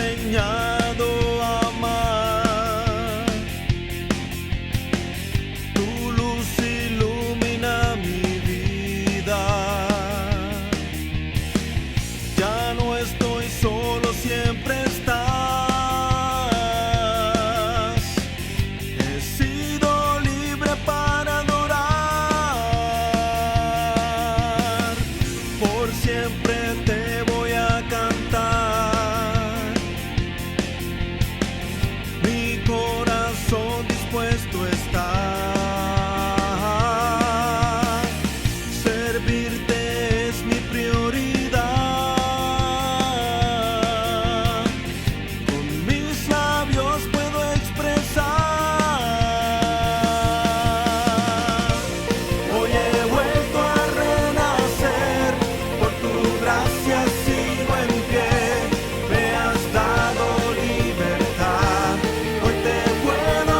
enseñado a amar. Tu luz ilumina mi vida. Ya no estoy solo, siempre estás. He sido libre para adorar. Por siempre te voy a cantar. Mi corazón dispuesto está. Servirte es mi prioridad. Con mis labios puedo expresar. Hoy he vuelto a renacer. Por tu gracia sigo en pie. Me has dado libertad. Hoy te puedo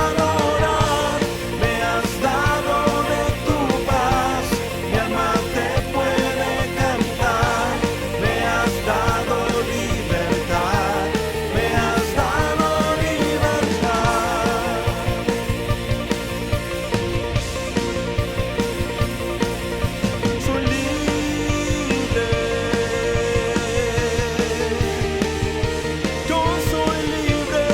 adorar. Me has dado de tu paz. Mi alma te puede cantar. Me has dado libertad. Me has dado libertad. Soy libre. Yo soy libre.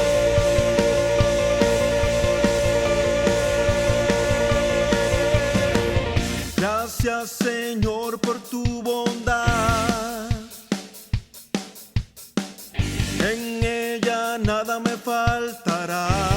Gracias, Señor, por tu bondad. En ella nada me faltará.